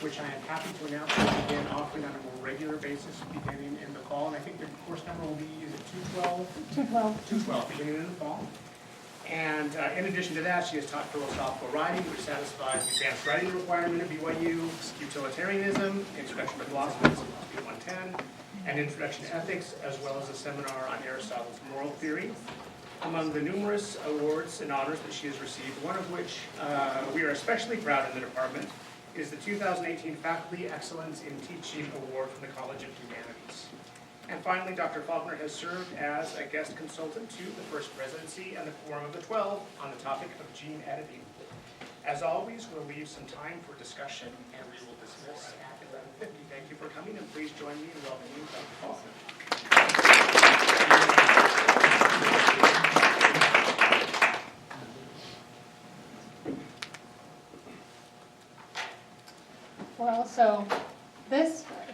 which I am happy to announce will begin offering on a more regular basis beginning in the fall. And I think the course number will be, is it 212? 212, beginning in the fall. And in addition to that, she has taught philosophical writing, which satisfies the advanced writing requirement of BYU, utilitarianism, introduction to philosophy, philosophy 110, and introduction to ethics, as well as a seminar on Aristotle's moral theory. Among the numerous awards and honors that she has received, one of which we are especially proud in the department, is the 2018 Faculty Excellence in Teaching Award from the College of Humanities. And finally, Dr. Faulconer has served as a guest consultant to the First Presidency and the Quorum of the 12 on the topic of gene editing. As always, we'll leave some time for discussion, and we will dismiss at 11:50. Thank you for coming, and please join me in welcoming Dr. Faulconer. Well, so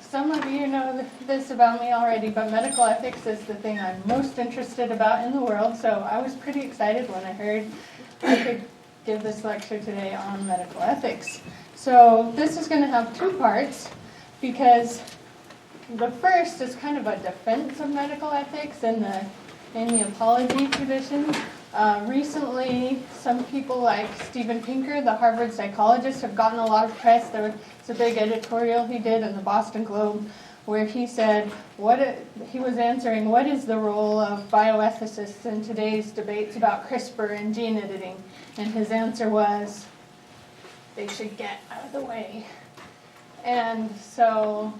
some of you know this about me already, but medical ethics is the thing I'm most interested about in the world, so I was pretty excited when I heard I could give this lecture today on medical ethics. So this is going to have two parts, because the first is kind of a defense of medical ethics in the apology tradition. Recently, some people like Steven Pinker, the Harvard psychologist, have gotten a lot of press. There was a big editorial he did in the Boston Globe where he said, he was answering, what is the role of bioethicists in today's debates about CRISPR and gene editing? And his answer was, they should get out of the way. And so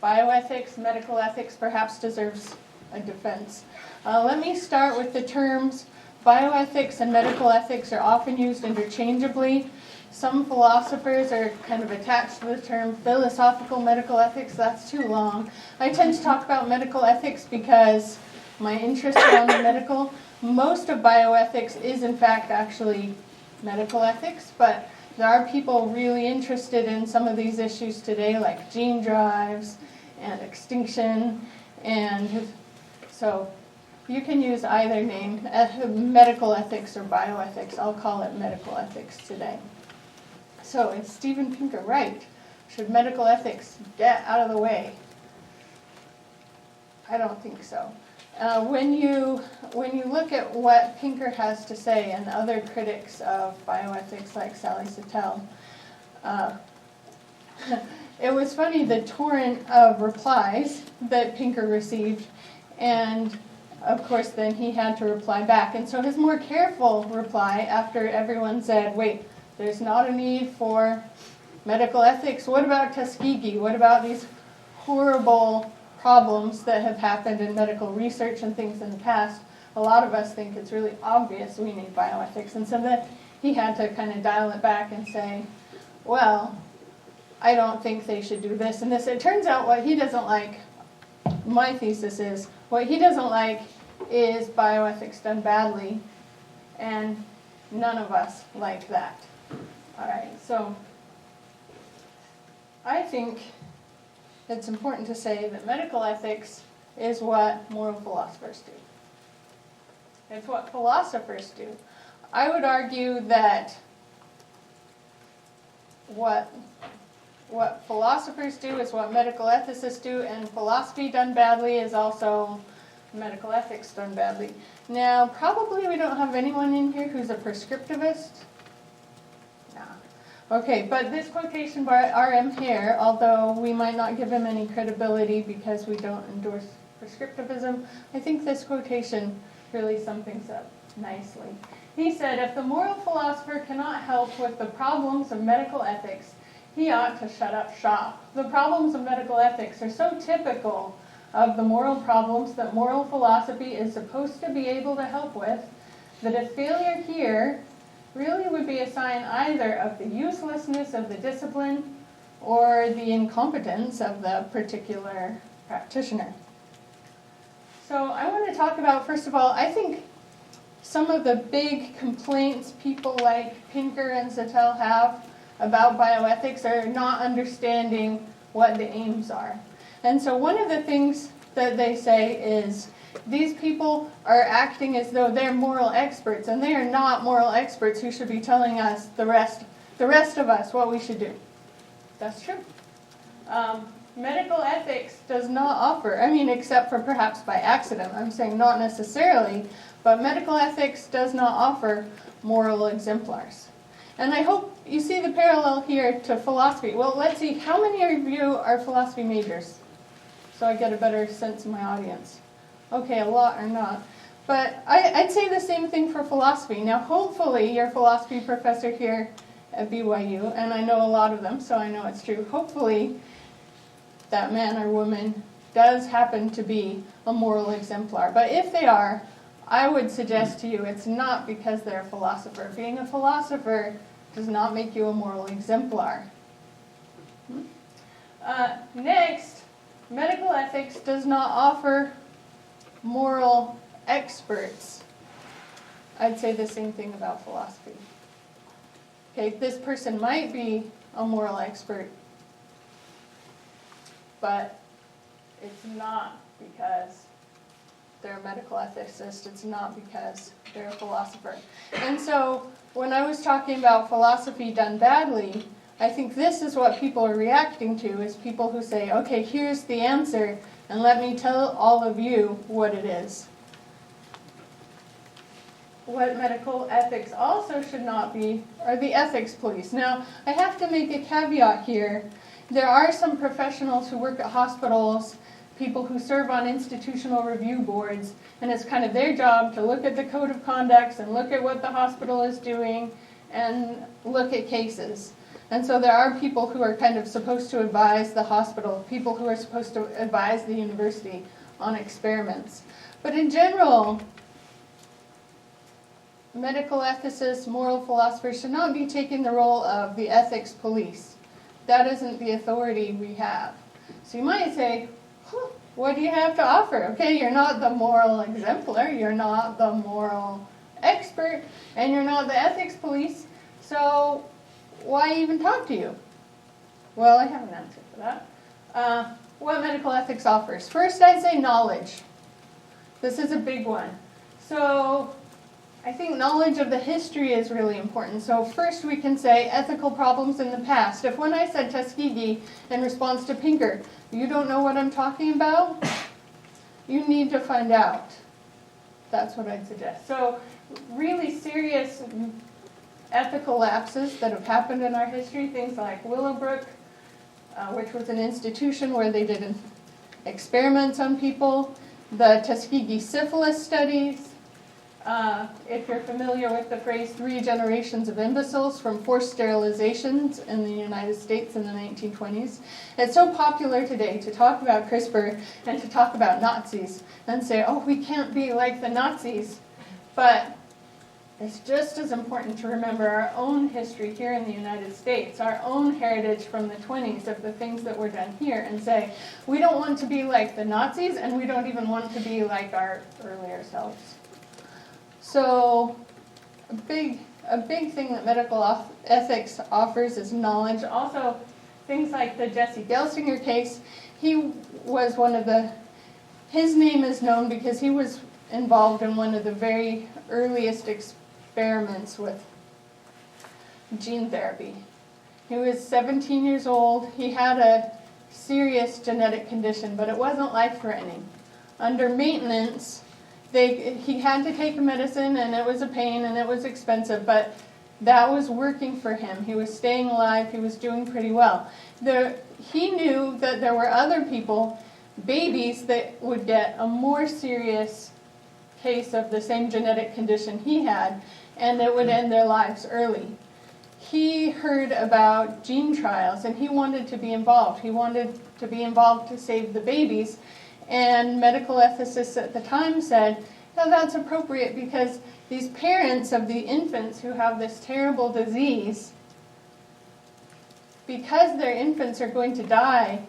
bioethics, medical ethics perhaps deserves a defense. Let me start with the terms. Bioethics and medical ethics are often used interchangeably. Some philosophers are kind of attached to the term philosophical medical ethics. That's too long. I tend to talk about medical ethics because my interest around the medical. Most of bioethics is in fact actually medical ethics, but there are people really interested in some of these issues today, like gene drives and extinction, and so you can use either name, medical ethics or bioethics. I'll call it medical ethics today. So is Steven Pinker right? Should medical ethics get out of the way? I don't think so. When you look at what Pinker has to say and other critics of bioethics like Sally Satel, it was funny, the torrent of replies that Pinker received, and of course then he had to reply back. And so his more careful reply, after everyone said, wait, there's not a need for medical ethics, what about Tuskegee? What about these horrible problems that have happened in medical research and things in the past? A lot of us think it's really obvious we need bioethics. And so then he had to kind of dial it back and say, well, I don't think they should do this and this. It turns out what he doesn't like, my thesis is, what he doesn't like is bioethics done badly, and none of us like that. All right, so I think it's important to say that medical ethics is what moral philosophers do. It's what philosophers do. I would argue that what philosophers do is what medical ethicists do, and philosophy done badly is also medical ethics done badly. Now, probably we don't have anyone in here who's a prescriptivist. Nah. Okay, but this quotation by R.M. Hare, although we might not give him any credibility because we don't endorse prescriptivism, I think this quotation really sums things up nicely. He said, if the moral philosopher cannot help with the problems of medical ethics, he ought to shut up shop. The problems of medical ethics are so typical of the moral problems that moral philosophy is supposed to be able to help with, that a failure here really would be a sign either of the uselessness of the discipline or the incompetence of the particular practitioner. So I want to talk about, first of all, I think some of the big complaints people like Pinker and Satel have about bioethics are not understanding what the aims are. And so one of the things that they say is these people are acting as though they're moral experts, and they are not moral experts who should be telling us, the rest of us, what we should do. That's true. Medical ethics does not offer, I mean, except for perhaps by accident, I'm saying not necessarily, but medical ethics does not offer moral exemplars. And I hope you see the parallel here to philosophy. Well, let's see, how many of you are philosophy majors? So I get a better sense of my audience. Okay, a lot are not. But I'd say the same thing for philosophy. Now, hopefully, your philosophy professor here at BYU, and I know a lot of them, so I know it's true, hopefully that man or woman does happen to be a moral exemplar. But if they are, I would suggest to you it's not because they're a philosopher. Being a philosopher does not make you a moral exemplar. Next, medical ethics does not offer moral experts. I'd say the same thing about philosophy. Okay, this person might be a moral expert, but it's not because they're a medical ethicist, it's not because they're a philosopher. And so when I was talking about philosophy done badly, I think this is what people are reacting to, is people who say, okay, here's the answer, and let me tell all of you what it is. What medical ethics also should not be are the ethics police. Now, I have to make a caveat here. There are some professionals who work at hospitals, people who serve on institutional review boards, and it's kind of their job to look at the code of conducts and look at what the hospital is doing and look at cases. And so there are people who are kind of supposed to advise the hospital, people who are supposed to advise the university on experiments. But in general, medical ethicists, moral philosophers should not be taking the role of the ethics police. That isn't the authority we have. So you might say, what do you have to offer? Okay, you're not the moral exemplar, you're not the moral expert, and you're not the ethics police, so why even talk to you? Well, I have an answer for that. What medical ethics offers? First, I'd say knowledge. This is a big one. So I think knowledge of the history is really important. So first we can say ethical problems in the past. If when I said Tuskegee in response to Pinker, you don't know what I'm talking about, you need to find out. That's what I'd suggest. So really serious ethical lapses that have happened in our history, things like Willowbrook, which was an institution where they did experiments on people, the Tuskegee syphilis studies. If you're familiar with the phrase 3 generations of imbeciles from forced sterilizations in the United States in the 1920s, it's so popular today to talk about CRISPR and to talk about Nazis and say, oh, we can't be like the Nazis. But it's just as important to remember our own history here in the United States, our own heritage from the 20s of the things that were done here, and say, we don't want to be like the Nazis, and we don't even want to be like our earlier selves. So a big thing that medical ethics offers is knowledge. Also, things like the Jesse Gelsinger case, he was his name is known because he was involved in one of the very earliest experiments with gene therapy. He was 17 years old. He had a serious genetic condition, but it wasn't life-threatening. Under maintenance, he had to take a medicine, and it was a pain, and it was expensive, but that was working for him. He was staying alive. He was doing pretty well. He knew that there were other people, babies, that would get a more serious case of the same genetic condition he had, and it would end their lives early. He heard about gene trials, and he wanted to be involved. He wanted to be involved to save the babies. And medical ethicists at the time said, no, that's appropriate because these parents of the infants who have this terrible disease, because their infants are going to die,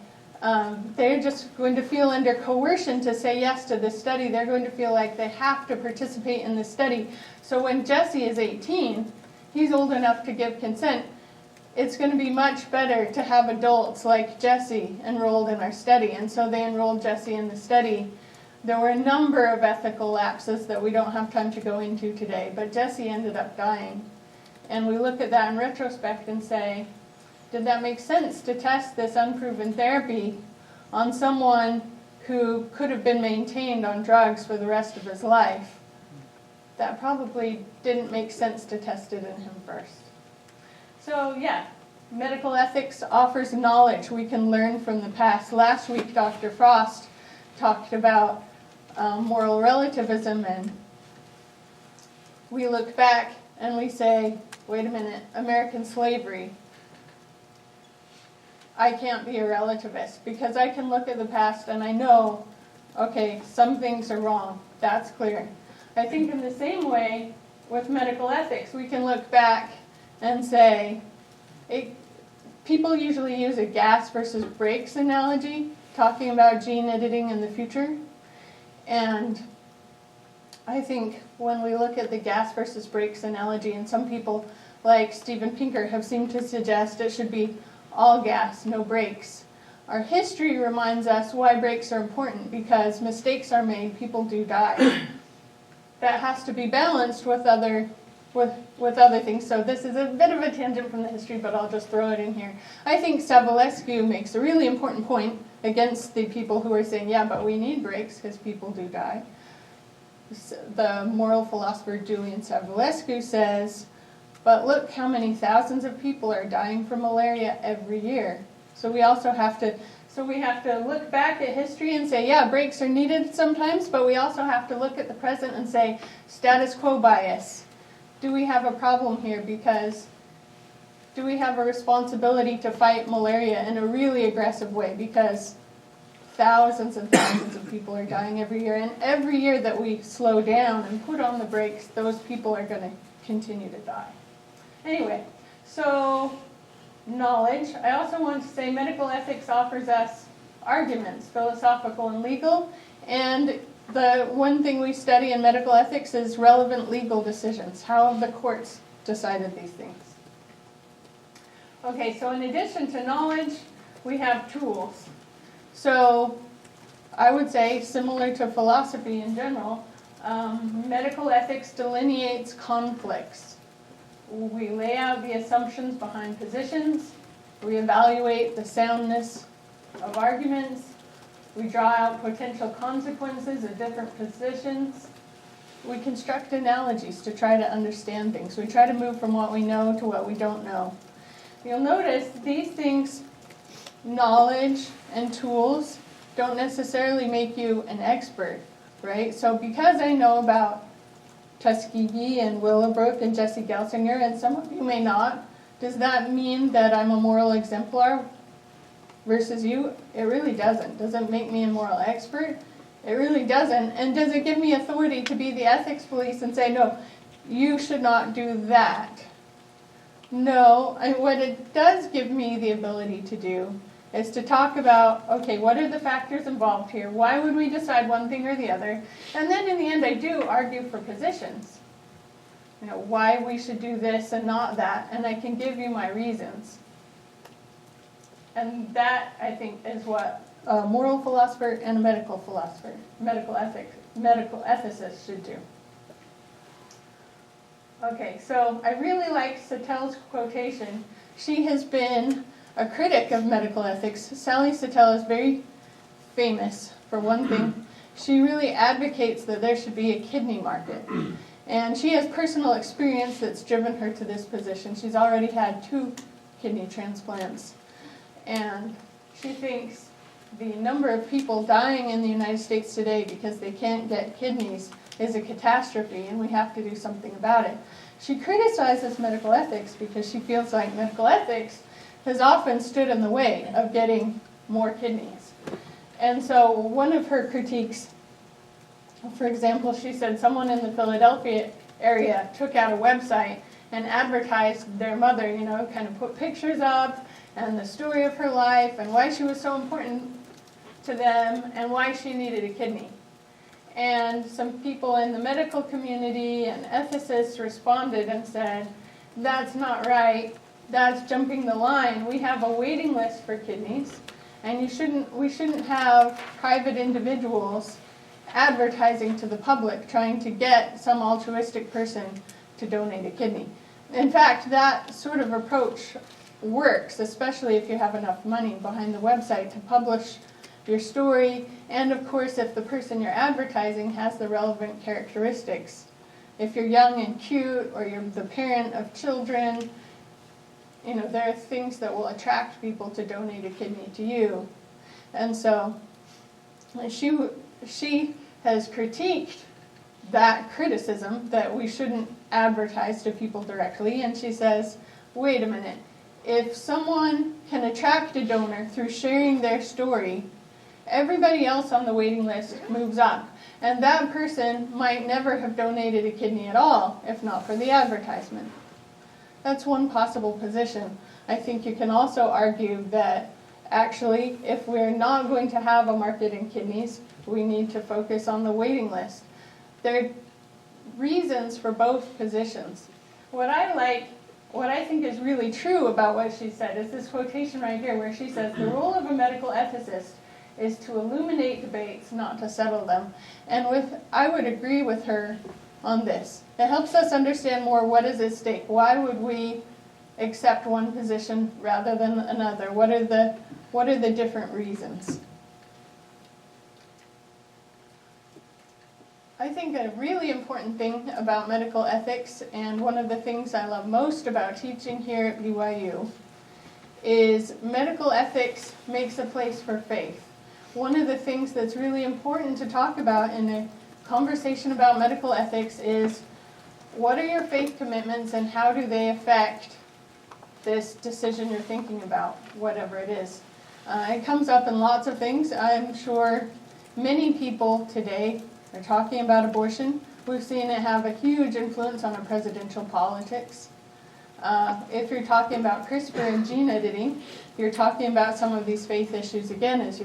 they're just going to feel under coercion to say yes to this study. They're going to feel like they have to participate in this study. So when Jesse is 18, he's old enough to give consent. It's going to be much better to have adults like Jesse enrolled in our study. And so they enrolled Jesse in the study. There were a number of ethical lapses that we don't have time to go into today, but Jesse ended up dying. And we look at that in retrospect and say, Did that make sense to test this unproven therapy on someone who could have been maintained on drugs for the rest of his life? That probably didn't make sense to test it in him first. So yeah, medical ethics offers knowledge we can learn from the past. Last week, Dr. Frost talked about moral relativism, and we look back and we say, wait a minute, American slavery. I can't be a relativist because I can look at the past and I know, okay, some things are wrong. That's clear. I think in the same way with medical ethics, we can look back and say, people usually use a gas versus brakes analogy, talking about gene editing in the future. And I think when we look at the gas versus brakes analogy, and some people like Steven Pinker have seemed to suggest it should be all gas, no brakes. Our history reminds us why brakes are important, because mistakes are made, people do die. That has to be balanced with other things. So this is a bit of a tangent from the history, but I'll just throw it in here. I think Savulescu makes a really important point against the people who are saying, yeah, but we need brakes because people do die. The moral philosopher Julian Savulescu says, but look how many thousands of people are dying from malaria every year. So we also have to look back at history and say, yeah, brakes are needed sometimes, but we also have to look at the present and say, status quo bias. Do we have a problem here? Because do we have a responsibility to fight malaria in a really aggressive way? Because thousands and thousands of people are dying every year, and every year that we slow down and put on the brakes, those people are going to continue to die. Anyway, so knowledge. I also want to say medical ethics offers us arguments, philosophical and legal, and the one thing we study in medical ethics is relevant legal decisions. How have the courts decided these things? Okay, so in addition to knowledge, we have tools. So I would say, similar to philosophy in general, medical ethics delineates conflicts. We lay out the assumptions behind positions. We evaluate the soundness of arguments. We draw out potential consequences of different positions. We construct analogies to try to understand things. We try to move from what we know to what we don't know. You'll notice these things, knowledge and tools, don't necessarily make you an expert, right? So because I know about Tuskegee and Willowbrook and Jesse Gelsinger, and some of you may not, does that mean that I'm a moral exemplar versus you? It really doesn't. Does it make me a moral expert? It really doesn't. And does it give me authority to be the ethics police and say, no, you should not do that? No. And what it does give me the ability to do is to talk about, okay, what are the factors involved here? Why would we decide one thing or the other? And then in the end, I do argue for positions. You know, why we should do this and not that, and I can give you my reasons. And that, I think, is what a moral philosopher and a medical philosopher, medical ethicist should do. Okay, so I really like Satel's quotation. She has been a critic of medical ethics. Sally Satel is very famous for one thing. She really advocates that there should be a kidney market. And she has personal experience that's driven her to this position. She's already had 2 kidney transplants. And she thinks the number of people dying in the United States today because they can't get kidneys is a catastrophe, and we have to do something about it. She criticizes medical ethics because she feels like medical ethics has often stood in the way of getting more kidneys. And so one of her critiques, for example, she said someone in the Philadelphia area took out a website and advertised their mother, you know, kind of put pictures up and the story of her life and why she was so important to them and why she needed a kidney. And some people in the medical community and ethicists responded and said, that's not right, that's jumping the line. We have a waiting list for kidneys, and we shouldn't have private individuals advertising to the public trying to get some altruistic person to donate a kidney. In fact, that sort of approach works, especially if you have enough money behind the website to publish your story, and of course if the person you're advertising has the relevant characteristics. If you're young and cute, or you're the parent of children, there are things that will attract people to donate a kidney to you. And so she has critiqued that criticism that we shouldn't advertise to people directly, and she says, wait a minute, if someone can attract a donor through sharing their story, everybody else on the waiting list moves up, and that person might never have donated a kidney at all if not for the advertisement. That's one possible position. I think you can also argue that actually, if we're not going to have a market in kidneys, we need to focus on the waiting list. There are reasons for both positions. What I think is really true about what she said is this quotation right here where she says, the role of a medical ethicist is to illuminate debates, not to settle them. And I would agree with her on this. It helps us understand more what is at stake. Why would we accept one position rather than another? What are the different reasons? I think a really important thing about medical ethics, and one of the things I love most about teaching here at BYU, is medical ethics makes a place for faith. One of the things that's really important to talk about in a conversation about medical ethics is, what are your faith commitments and how do they affect this decision you're thinking about, whatever it is. It comes up in lots of things. I'm sure many people today are talking about abortion. We've seen it have a huge influence on our presidential politics. If you're talking about CRISPR and gene editing, you're talking about some of these faith issues again, as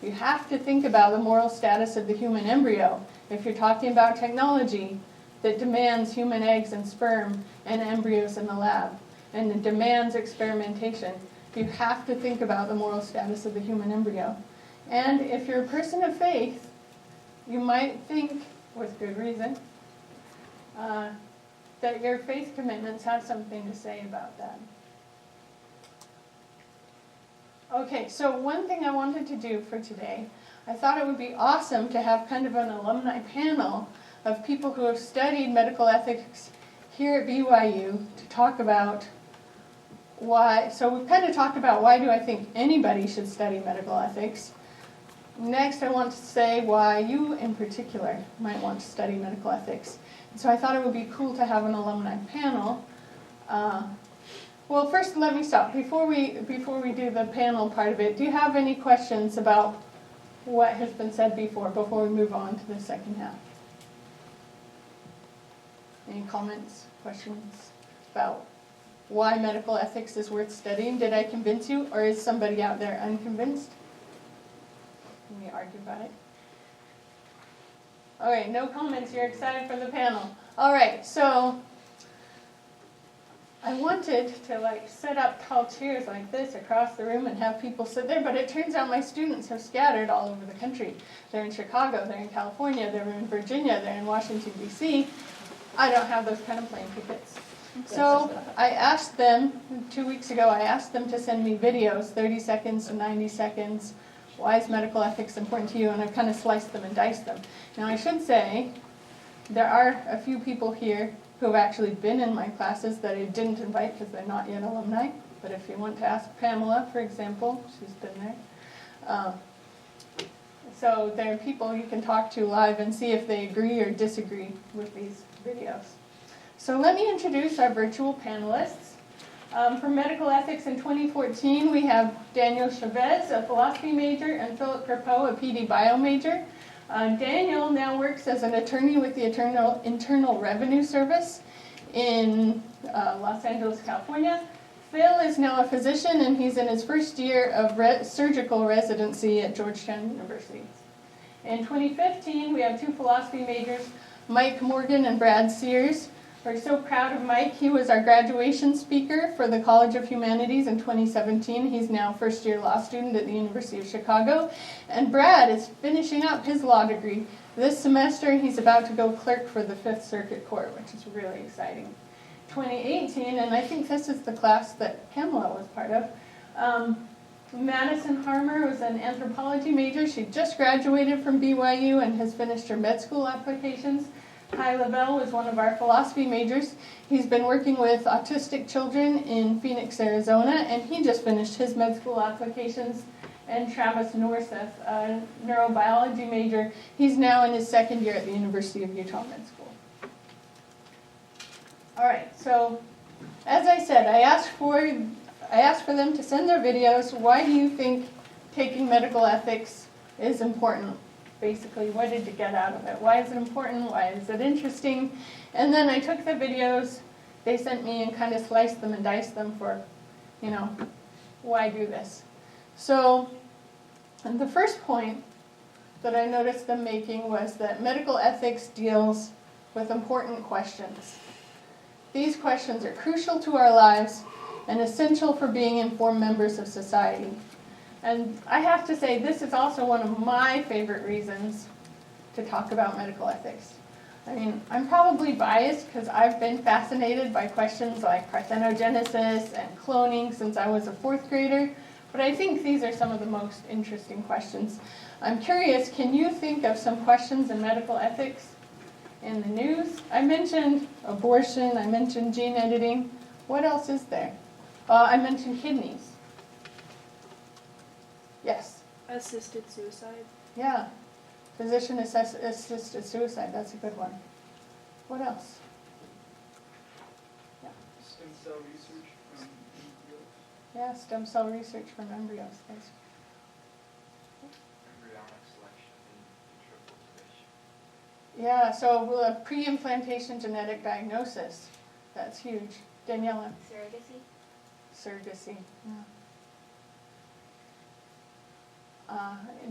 you have to think about the moral status of the human embryo. If you're talking about technology that demands human eggs and sperm and embryos in the lab, and it demands experimentation, you have to think about the moral status of the human embryo. And if you're a person of faith, you might think, with good reason, that your faith commitments have something to say about that. Okay, so one thing I wanted to do for today, I thought it would be awesome to have kind of an alumni panel of people who have studied medical ethics here at BYU to talk about why. So we've kind of talked about why do I think anybody should study medical ethics. Next, I want to say why you in particular might want to study medical ethics. So I thought it would be cool to have an alumni panel. Well, first let me stop. Before we do the panel part of it, do you have any questions about what has been said before we move on to the second half? Any comments, questions about why medical ethics is worth studying? Did I convince you, or is somebody out there unconvinced? Can we argue about it? All right, no comments. You're excited for the panel. All right, so I wanted to set up tall chairs like this across the room and have people sit there, but it turns out my students have scattered all over the country. They're in Chicago, they're in California, they're in Virginia, they're in Washington, D.C. I don't have those kind of plane tickets. So I asked them, 2 weeks ago, I asked them to send me videos, 30 seconds to 90 seconds. Why is medical ethics important to you? And I've kind of sliced them and diced them. Now I should say, there are a few people here who have actually been in my classes that I didn't invite because they're not yet alumni. But if you want to ask Pamela, for example, she's been there. So there are people you can talk to live and see if they agree or disagree with these videos. So let me introduce our virtual panelists. For medical ethics in 2014, we have Daniel Chavez, a philosophy major, and Philip Crepeau, a PD bio major. Daniel now works as an attorney with the Internal Revenue Service in Los Angeles, California. Phil is now a physician, and he's in his first year of surgical residency at Georgetown University. In 2015, we have two philosophy majors, Mike Morgan and Brad Sears. We're so proud of Mike. He was our graduation speaker for the College of Humanities in 2017. He's now a first-year law student at the University of Chicago. And Brad is finishing up his law degree this semester. He's about to go clerk for the Fifth Circuit Court, which is really exciting. 2018, and I think this is the class that Pamela was part of. Madison Harmer was an anthropology major. She just graduated from BYU and has finished her med school applications. Ty Lavelle was one of our philosophy majors. He's been working with autistic children in Phoenix, Arizona, and he just finished his med school applications. And Travis Norseth, a neurobiology major, he's now in his second year at the University of Utah Med School. All right, so as I said, I asked for them to send their videos. Why do you think taking medical ethics is important? Basically, what did you get out of it? Why is it important? Why is it interesting? And then I took the videos they sent me and kind of sliced them and diced them for, why do this? So, and the first point that I noticed them making was that medical ethics deals with important questions. These questions are crucial to our lives and essential for being informed members of society. And I have to say, this is also one of my favorite reasons to talk about medical ethics. I mean, I'm probably biased because I've been fascinated by questions like parthenogenesis and cloning since I was a 4th grader, but I think these are some of the most interesting questions. I'm curious, can you think of some questions in medical ethics in the news? I mentioned abortion, I mentioned gene editing. What else is there? I mentioned kidneys. Yes? Assisted suicide. Yeah. Physician-assisted suicide, that's a good one. What else? Yeah. Stem cell research from embryos. Yeah, stem cell research from embryos. That's Embryonic selection in vitro cultivation. yeah, so pre-implantation genetic diagnosis. That's huge. Daniela? Surrogacy. Yeah.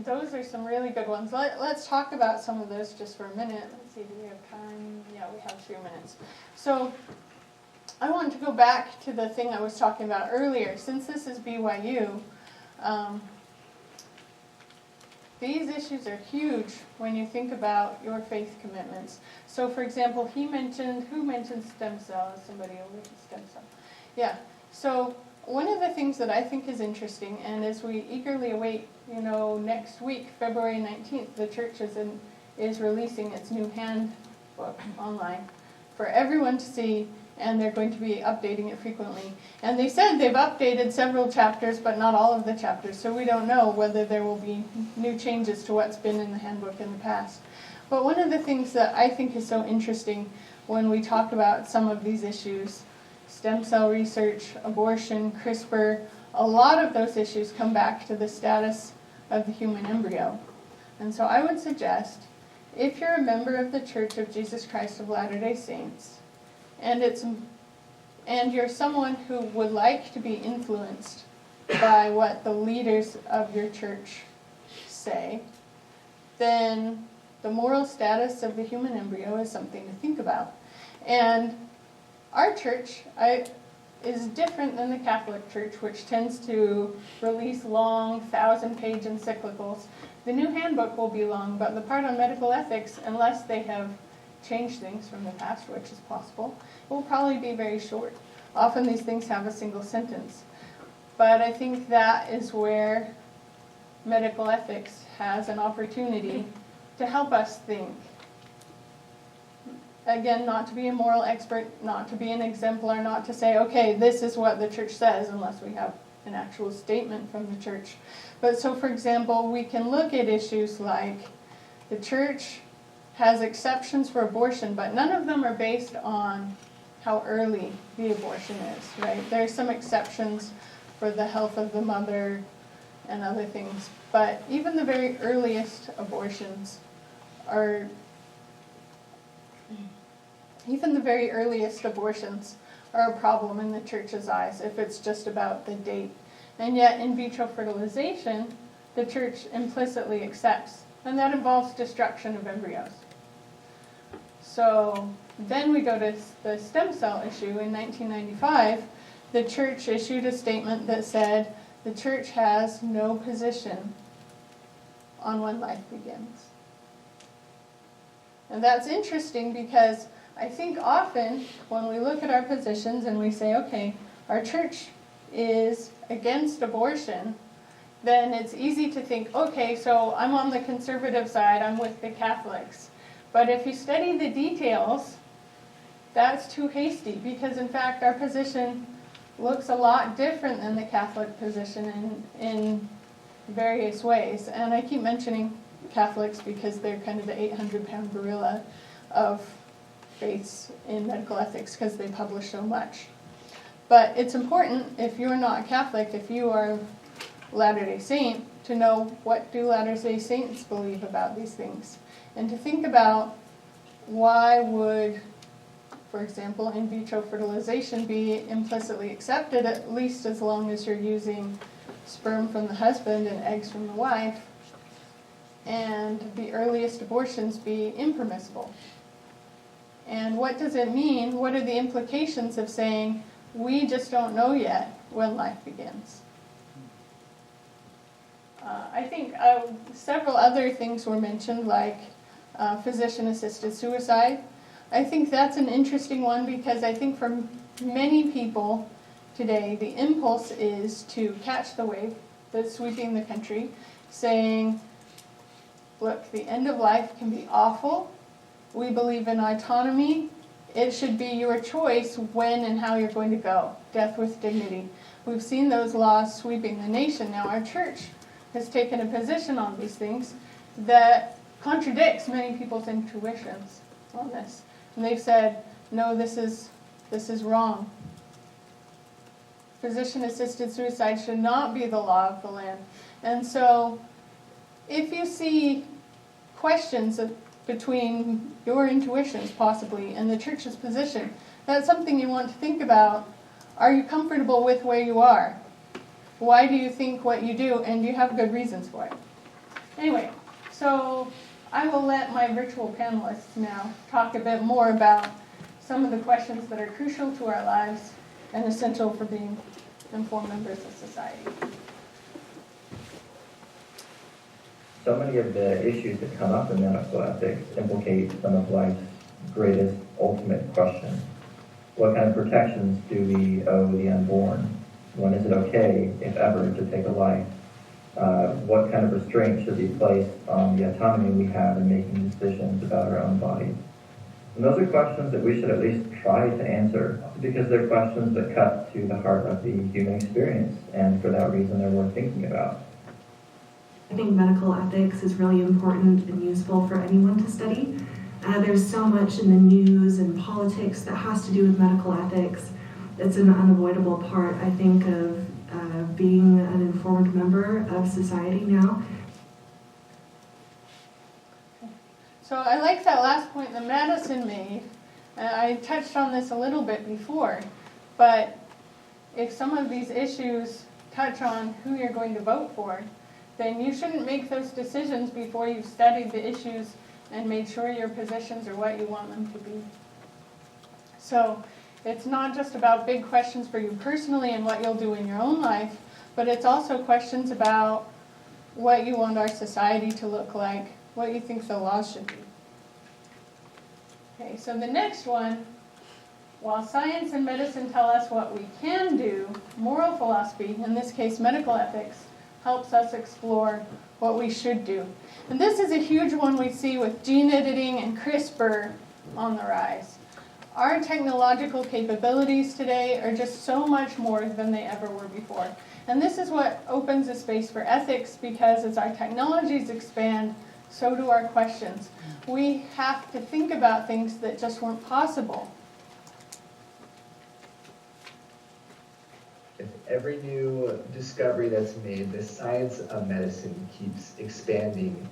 Those are some really good ones. Let's talk about some of those just for a minute. Let's see, do we have time? Yeah, we have 2 minutes. So I want to go back to the thing I was talking about earlier. Since this is BYU, these issues are huge when you think about your faith commitments. So for example, who mentioned stem cells? Somebody over to stem cell. Yeah, so one of the things that I think is interesting, and as we eagerly await, next week, February 19th, the church is releasing its new handbook online for everyone to see, and they're going to be updating it frequently. And they said they've updated several chapters, but not all of the chapters, so we don't know whether there will be new changes to what's been in the handbook in the past. But one of the things that I think is so interesting when we talk about some of these issues, stem cell research, abortion, CRISPR, a lot of those issues come back to the status of the human embryo. And so I would suggest, if you're a member of the Church of Jesus Christ of Latter-day Saints, and you're someone who would like to be influenced by what the leaders of your church say, then the moral status of the human embryo is something to think about. And our church is different than the Catholic Church, which tends to release long 1,000-page encyclicals. The new handbook will be long, but the part on medical ethics, unless they have changed things from the past, which is possible, will probably be very short. Often these things have a single sentence. But I think that is where medical ethics has an opportunity to help us think. Again, not to be a moral expert, not to be an exemplar, not to say, okay, this is what the church says, unless we have an actual statement from the church. But so, for example, we can look at issues like the church has exceptions for abortion, but none of them are based on how early the abortion is, right? There are some exceptions for the health of the mother and other things, but even the very earliest abortions are a problem in the church's eyes if it's just about the date. And yet in vitro fertilization, the church implicitly accepts, and that involves destruction of embryos. So then we go to the stem cell issue. In 1995, the church issued a statement that said the church has no position on when life begins. And that's interesting because I think often when we look at our positions and we say, okay, our church is against abortion, then it's easy to think, okay, so I'm on the conservative side, I'm with the Catholics. But if you study the details, that's too hasty, because in fact our position looks a lot different than the Catholic position in various ways. And I keep mentioning Catholics because they're kind of the 800-pound gorilla of faiths in medical ethics because they publish so much. But it's important, if you're not Catholic, if you are Latter-day Saint, to know what do Latter-day Saints believe about these things. And to think about why would, for example, in vitro fertilization be implicitly accepted, at least as long as you're using sperm from the husband and eggs from the wife, and the earliest abortions be impermissible. And what does it mean? What are the implications of saying, we just don't know yet when life begins? I think several other things were mentioned, like physician-assisted suicide. I think that's an interesting one because I think for many people today, the impulse is to catch the wave that's sweeping the country, saying, look, the end of life can be awful. We believe in autonomy. It should be your choice when and how you're going to go. Death with dignity. We've seen those laws sweeping the nation. Now our church has taken a position on these things that contradicts many people's intuitions on this. And they've said, no, this is wrong. Physician-assisted suicide should not be the law of the land. And so if you see questions between your intuitions, possibly, and the church's position, that's something you want to think about. Are you comfortable with where you are? Why do you think what you do, and do you have good reasons for it? Anyway, so I will let my virtual panelists now talk a bit more about some of the questions that are crucial to our lives and essential for being informed members of society. So many of the issues that come up in medical ethics implicate some of life's greatest ultimate questions. What kind of protections do we owe the unborn? When is it okay, if ever, to take a life? What kind of restraint should be placed on the autonomy we have in making decisions about our own bodies? And those are questions that we should at least try to answer, because they're questions that cut to the heart of the human experience, and for that reason they're worth thinking about. I think medical ethics is really important and useful for anyone to study. There's so much in the news and politics that has to do with medical ethics. It's an unavoidable part, I think, of being an informed member of society now. So I like that last point that Madison made. I touched on this a little bit before, but if some of these issues touch on who you're going to vote for, then you shouldn't make those decisions before you've studied the issues and made sure your positions are what you want them to be. So it's not just about big questions for you personally and what you'll do in your own life, but it's also questions about what you want our society to look like, what you think the laws should be. Okay, so the next one, while science and medicine tell us what we can do, moral philosophy, in this case medical ethics, helps us explore what we should do. And this is a huge one we see with gene editing and CRISPR on the rise. Our technological capabilities today are just so much more than they ever were before. And this is what opens a space for ethics, because as our technologies expand, so do our questions. We have to think about things that just weren't possible. With every new discovery that's made, the science of medicine keeps expanding.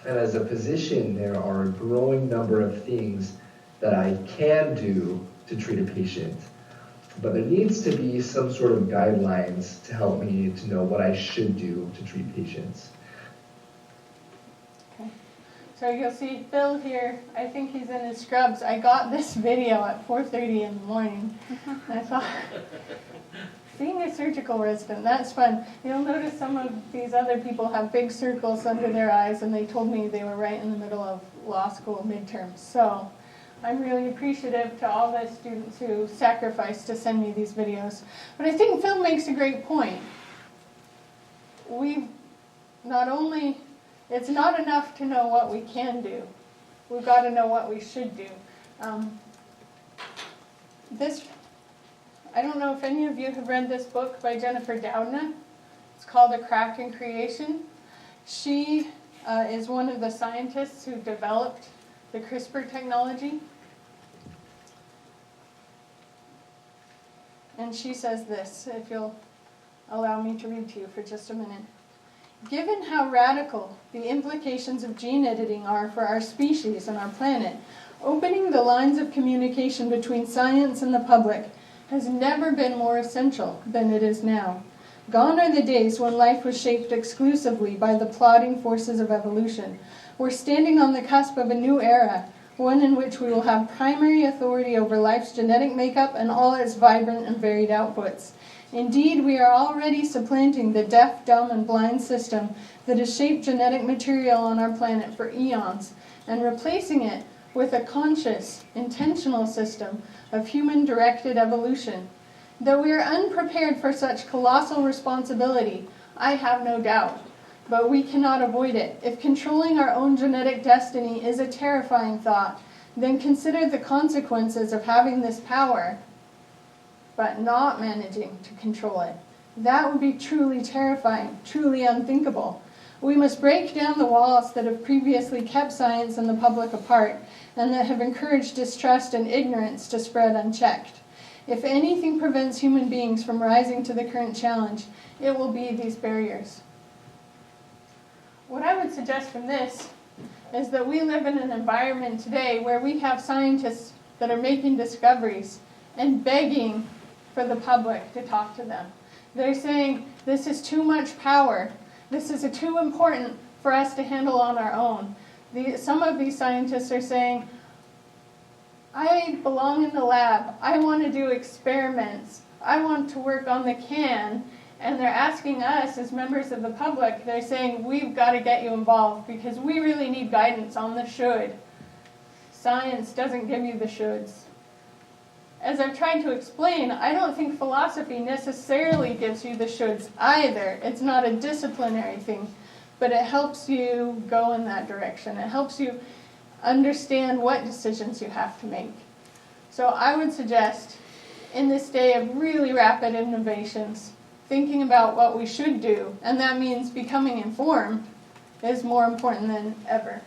And as a physician, there are a growing number of things that I can do to treat a patient. But there needs to be some sort of guidelines to help me to know what I should do to treat patients. Okay. So you'll see Phil here. I think he's in his scrubs. I got this video at 4:30 in the morning. I thought, being a surgical resident, that's fun. You'll notice some of these other people have big circles under their eyes, and they told me they were right in the middle of law school midterms. So I'm really appreciative to all the students who sacrificed to send me these videos. But I think Phil makes a great point. We've not only, it's not enough to know what we can do. We've got to know what we should do. I don't know if any of you have read this book by Jennifer Doudna. It's called A Crack in Creation. She is one of the scientists who developed the CRISPR technology. And she says this, if you'll allow me to read to you for just a minute. Given how radical the implications of gene editing are for our species and our planet, opening the lines of communication between science and the public has never been more essential than it is now. Gone are the days when life was shaped exclusively by the plodding forces of evolution. We're standing on the cusp of a new era, one in which we will have primary authority over life's genetic makeup and all its vibrant and varied outputs. Indeed, we are already supplanting the deaf, dumb, and blind system that has shaped genetic material on our planet for eons, and replacing it with a conscious, intentional system of human-directed evolution. Though we are unprepared for such colossal responsibility, I have no doubt, but we cannot avoid it. If controlling our own genetic destiny is a terrifying thought, then consider the consequences of having this power, but not managing to control it. That would be truly terrifying, truly unthinkable. We must break down the walls that have previously kept science and the public apart, and that have encouraged distrust and ignorance to spread unchecked. If anything prevents human beings from rising to the current challenge, it will be these barriers. What I would suggest from this is that we live in an environment today where we have scientists that are making discoveries and begging for the public to talk to them. They're saying, this is too much power. This is too important for us to handle on our own. Some of these scientists are saying, I belong in the lab. I want to do experiments. I want to work on the can. And they're asking us as members of the public, they're saying, we've got to get you involved because we really need guidance on the should. Science doesn't give you the shoulds. As I've tried to explain, I don't think philosophy necessarily gives you the shoulds either. It's not a disciplinary thing, but it helps you go in that direction. It helps you understand what decisions you have to make. So I would suggest, in this day of really rapid innovations, thinking about what we should do, and that means becoming informed, is more important than ever.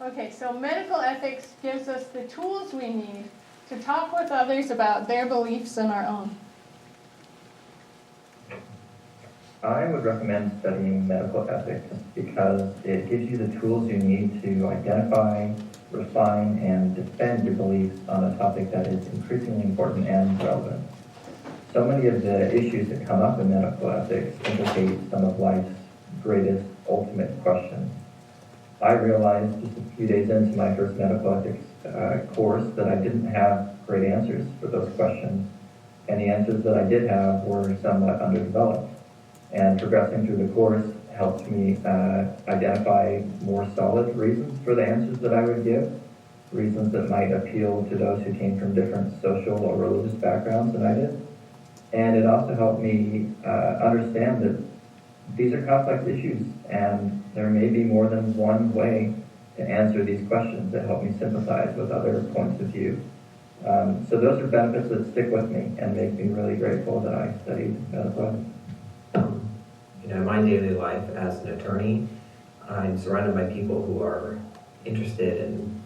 Okay, so medical ethics gives us the tools we need to talk with others about their beliefs and our own. I would recommend studying medical ethics because it gives you the tools you need to identify, refine, and defend your beliefs on a topic that is increasingly important and relevant. So many of the issues that come up in medical ethics implicate some of life's greatest ultimate questions. I realized just a few days into my first medical ethics course that I didn't have great answers for those questions, and the answers that I did have were somewhat underdeveloped. And progressing through the course helped me identify more solid reasons for the answers that I would give, reasons that might appeal to those who came from different social or religious backgrounds than I did. And it also helped me understand that these are complex issues, and there may be more than one way to answer these questions that help me sympathize with other points of view. So those are benefits that stick with me and make me really grateful that I studied medical ethics. In my daily life as an attorney, I'm surrounded by people who are interested in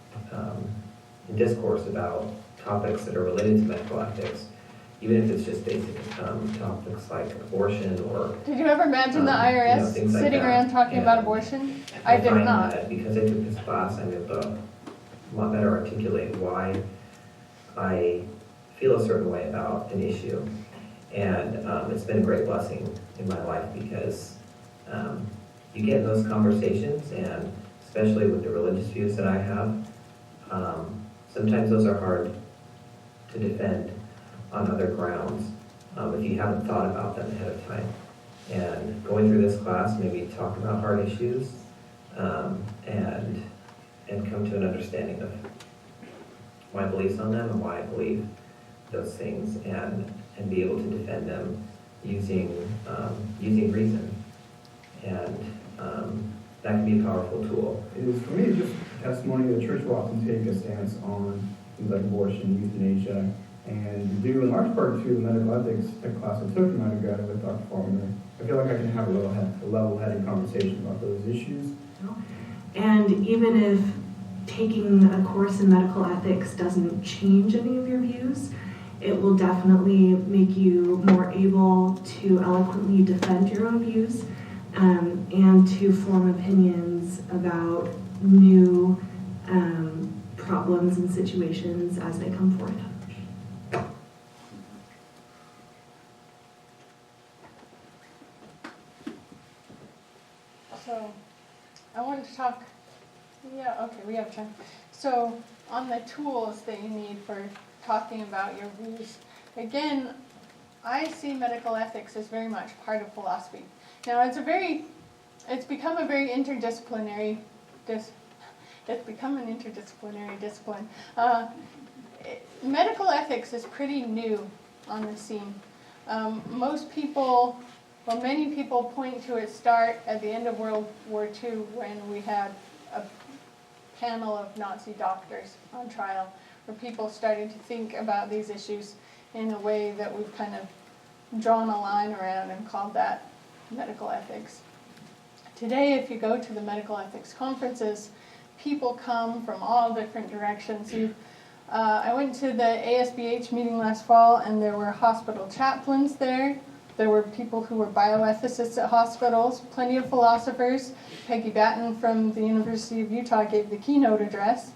discourse about topics that are related to medical ethics, even if it's just basic topics like abortion or... Did you ever imagine the IRS things like sitting that. around talking about abortion? I did find not. that because I took this class, I'm able to a lot better articulate why I feel a certain way about an issue. And it's been a great blessing in my life because you get in those conversations, and especially with the religious views that I have, sometimes those are hard to defend on other grounds if you haven't thought about them ahead of time. And going through this class, maybe talk about hard issues and come to an understanding of my beliefs on them and why I believe those things, and be able to defend them using reason. And that can be a powerful tool. It is, for me, it's just testimony. The church will often take a stance on things like abortion, euthanasia, and due in large part to the medical ethics class I took in undergrad with Dr. Faulconer, I feel like I can have a level-headed conversation about those issues. And even if taking a course in medical ethics doesn't change any of your views, it will definitely make you more able to eloquently defend your own views, and to form opinions about new problems and situations as they come forth. So, I wanted to talk, we have time. So, on the tools that you need for talking about your views, again, I see medical ethics as very much part of philosophy. Now, it's become a very interdisciplinary, it's become an interdisciplinary discipline. Medical ethics is pretty new on the scene. Many people point to its start at the end of World War II when we had a panel of Nazi doctors on trial, where people started to think about these issues in a way that we've kind of drawn a line around and called that medical ethics. Today, if you go to the medical ethics conferences, people come from all different directions. I went to the ASBH meeting last fall, and there were hospital chaplains there. There were people who were bioethicists at hospitals, plenty of philosophers. Peggy Batten from the University of Utah gave the keynote address.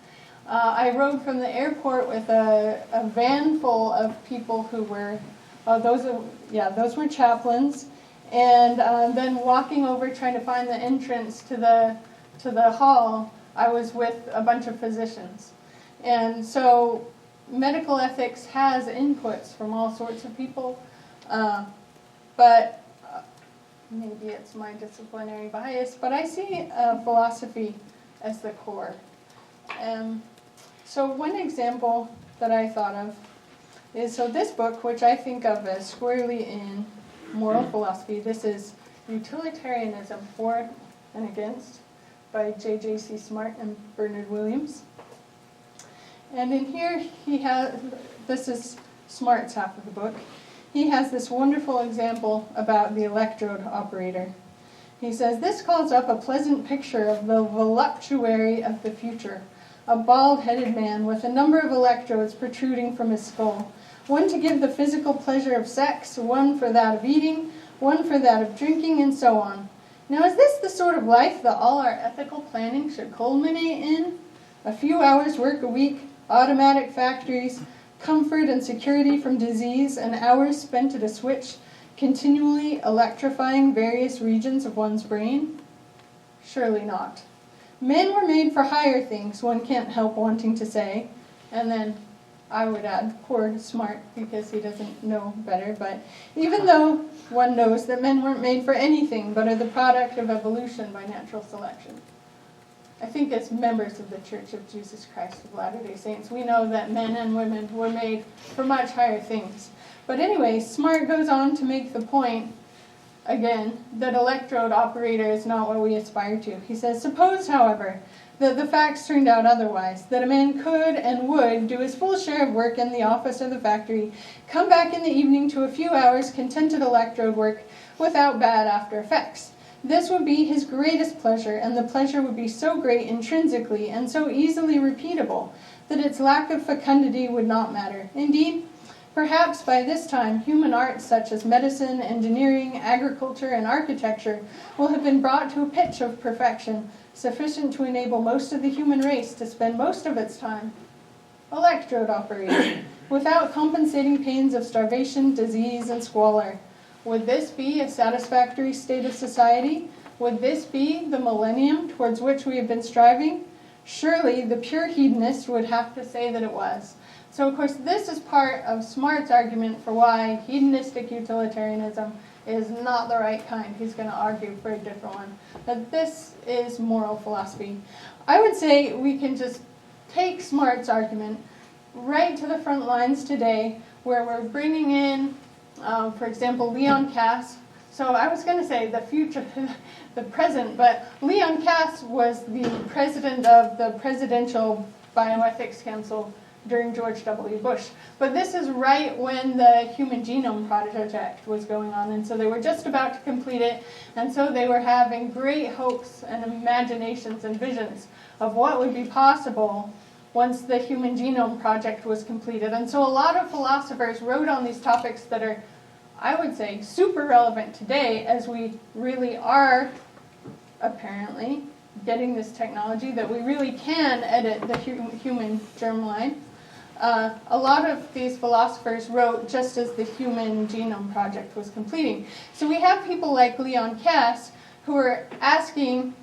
I rode from the airport with a van full of people who were, those were chaplains. And then walking over, trying to find the entrance to the hall, I was with a bunch of physicians. And so medical ethics has inputs from all sorts of people, but maybe it's my disciplinary bias, but I see philosophy as the core. So one example that I thought of is, this book, which I think of as squarely in moral philosophy, this is Utilitarianism, For and Against, by J.J.C. Smart and Bernard Williams. And in here, this is Smart's half of the book. He has this wonderful example about the electrode operator. He says, "This calls up a pleasant picture of the voluptuary of the future, a bald-headed man with a number of electrodes protruding from his skull, one to give the physical pleasure of sex, one for that of eating, one for that of drinking, and so on. Now, is this the sort of life that all our ethical planning should culminate in? A few hours work a week, automatic factories, comfort and security from disease, and hours spent at a switch, continually electrifying various regions of one's brain? Surely not. Men were made for higher things, one can't help wanting to say." And then I would add, poor Smart, because he doesn't know better, but even though one knows that men weren't made for anything but are the product of evolution by natural selection. I think as members of the Church of Jesus Christ of Latter-day Saints, we know that men and women were made for much higher things. But anyway, Smart goes on to make the point, again, that electrode operator is not what we aspire to. He says, "Suppose, however, that the facts turned out otherwise, that a man could and would do his full share of work in the office or the factory, come back in the evening to a few hours contented electrode work without bad after effects. This would be his greatest pleasure, and the pleasure would be so great intrinsically and so easily repeatable that its lack of fecundity would not matter. Indeed, perhaps by this time, human arts such as medicine, engineering, agriculture, and architecture will have been brought to a pitch of perfection sufficient to enable most of the human race to spend most of its time electrode operating, without compensating pains of starvation, disease, and squalor. Would this be a satisfactory state of society? Would this be the millennium towards which we have been striving? Surely the pure hedonist would have to say that it was." So, of course, this is part of Smart's argument for why hedonistic utilitarianism is not the right kind. He's going to argue for a different one. But this is moral philosophy. I would say we can just take Smart's argument right to the front lines today, where we're bringing in, for example, Leon Cass. So I was going to say the future, the present, but Leon Cass was the president of the Presidential Bioethics Council during George W. Bush. But this is right when the Human Genome Project was going on, and so they were just about to complete it, and so they were having great hopes and imaginations and visions of what would be possible once the Human Genome Project was completed. And so a lot of philosophers wrote on these topics that are, I would say, super relevant today, as we really are, apparently, getting this technology that we really can edit the human germline. A lot of these philosophers wrote just as the Human Genome Project was completing. So we have people like Leon Cass who are asking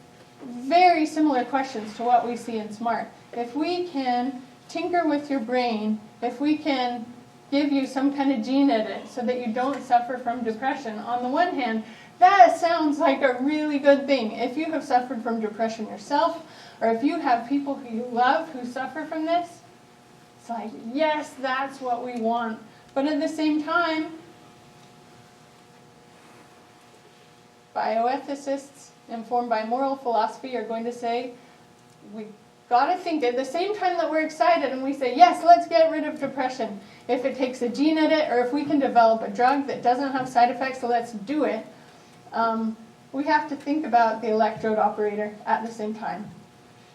very similar questions to what we see in SMART. If we can tinker with your brain, if we can give you some kind of gene edit so that you don't suffer from depression, on the one hand, that sounds like a really good thing. If you have suffered from depression yourself, or if you have people who you love who suffer from this, it's like, yes, that's what we want. But at the same time, bioethicists informed by moral philosophy are going to say, we got to think at the same time that we're excited and we say, yes, let's get rid of depression. If it takes a gene edit, or if we can develop a drug that doesn't have side effects, so let's do it. We have to think about the electrode operator at the same time.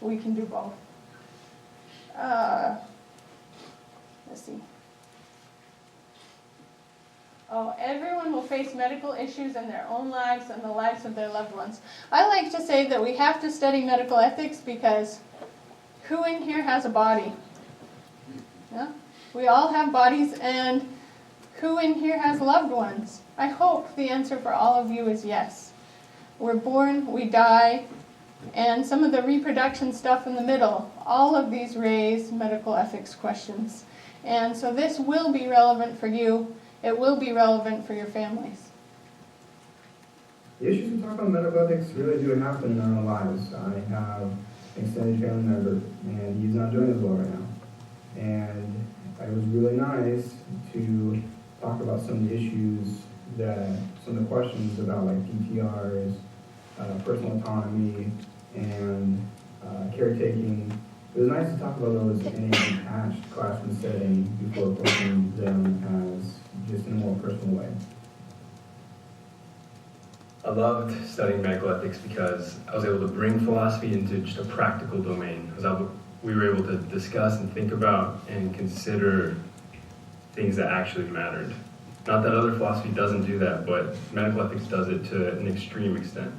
We can do both. Let's see. Oh, everyone will face medical issues in their own lives and the lives of their loved ones. I like to say that we have to study medical ethics because who in here has a body? Yeah? We all have bodies, and who in here has loved ones? I hope the answer for all of you is yes. We're born, we die, and some of the reproduction stuff in the middle, all of these raise medical ethics questions. And so this will be relevant for you. It will be relevant for your families. The issues we talk about medical ethics really do happen in our own lives. I have an extended family member, and he's not doing as well right now. And it was really nice to talk about some of the issues some of the questions about like DTRs, personal autonomy, and caretaking. It was nice to talk about those in a detached classroom setting before approaching them as just in a more personal way. I loved studying medical ethics because I was able to bring philosophy into just a practical domain. We were able to discuss and think about and consider things that actually mattered. Not that other philosophy doesn't do that, but medical ethics does it to an extreme extent.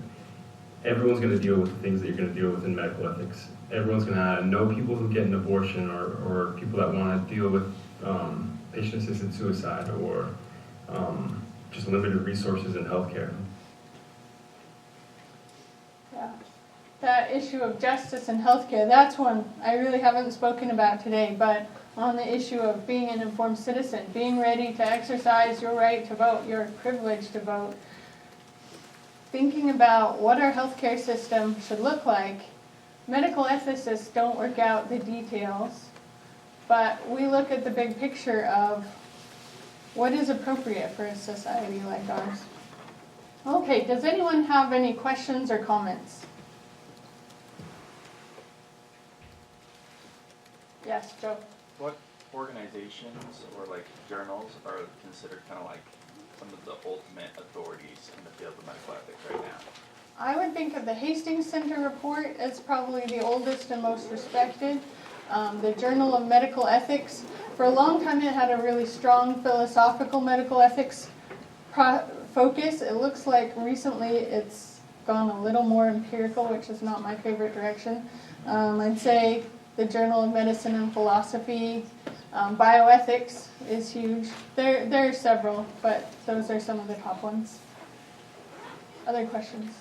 Everyone's going to deal with the things that you're going to deal with in medical ethics. Everyone's going to know people who get an abortion, or people that want to deal with patient-assisted suicide, or just limited resources in healthcare. Yeah. That issue of justice in healthcare, that's one I really haven't spoken about today, but on the issue of being an informed citizen, being ready to exercise your right to vote, your privilege to vote, thinking about what our healthcare system should look like. Medical ethicists don't work out the details, but we look at the big picture of what is appropriate for a society like ours. Okay, does anyone have any questions or comments? Yes, Joe. What organizations or like journals are considered kind of like some of the ultimate authorities in the field of medical ethics right now? I would think of the Hastings Center report as probably the oldest and most respected. The Journal of Medical Ethics. For a long time it had a really strong philosophical medical ethics focus. It looks like recently it's gone a little more empirical, which is not my favorite direction. I'd say the Journal of Medicine and Philosophy. Bioethics is huge. There are several, but those are some of the top ones. Other questions?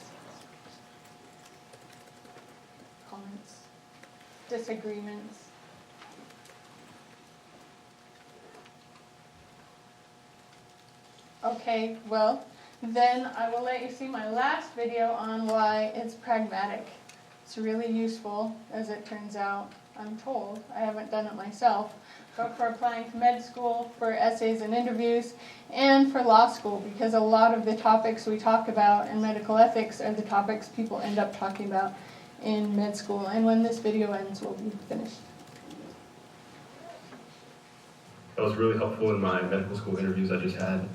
Comments? Disagreements? Okay, well, then I will let you see my last video on why it's pragmatic. It's really useful, as it turns out, I'm told. I haven't done it myself, but for applying to med school, for essays and interviews, and for law school, because a lot of the topics we talk about in medical ethics are the topics people end up talking about in med school. And when this video ends, we'll be finished. That was really helpful in my medical school interviews I just had.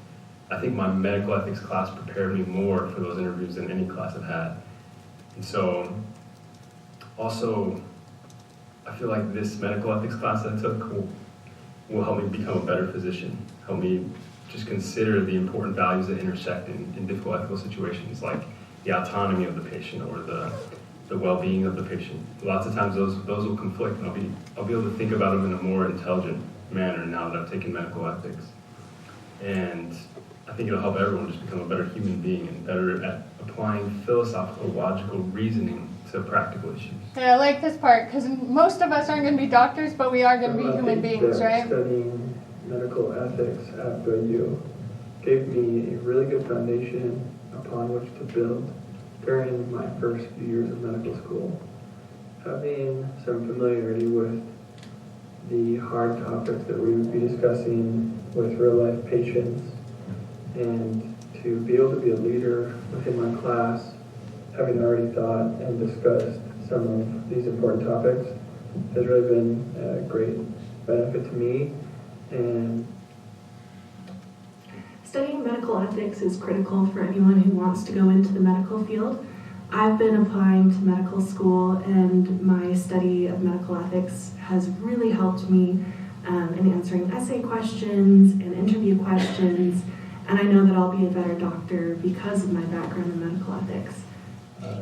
I think my medical ethics class prepared me more for those interviews than any class I've had. And so, also, I feel like this medical ethics class that I took will help me become a better physician, help me just consider the important values that intersect in difficult ethical situations, like the autonomy of the patient or the well-being of the patient. Lots of times those will conflict, and I'll be able to think about them in a more intelligent manner now that I've taken medical ethics. And I think it'll help everyone just become a better human being and better at applying philosophical, logical reasoning to practical issues. Yeah, I like this part, because most of us aren't going to be doctors, but we are going to be human beings, right? Studying medical ethics at BU gave me a really good foundation upon which to build during my first few years of medical school. Having some familiarity with the hard topics that we would be discussing with real-life patients, and to be able to be a leader within my class, having already thought and discussed some of these important topics, has really been a great benefit to me. And studying medical ethics is critical for anyone who wants to go into the medical field. I've been applying to medical school, and my study of medical ethics has really helped me in answering essay questions and interview questions, and I know that I'll be a better doctor because of my background in medical ethics.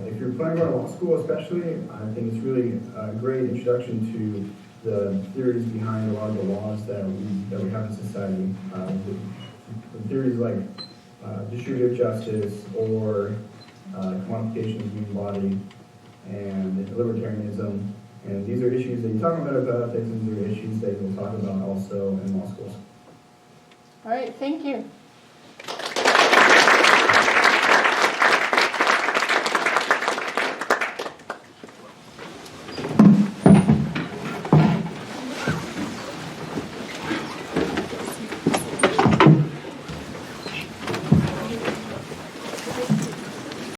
If you're planning on law school especially, I think it's really a great introduction to the theories behind a lot of the laws that we have in society. The theories like distributive justice or quantification of the human body and libertarianism. And these are issues that you talk about medical ethics, and these are issues that you'll talk about also in law schools. All right, thank you.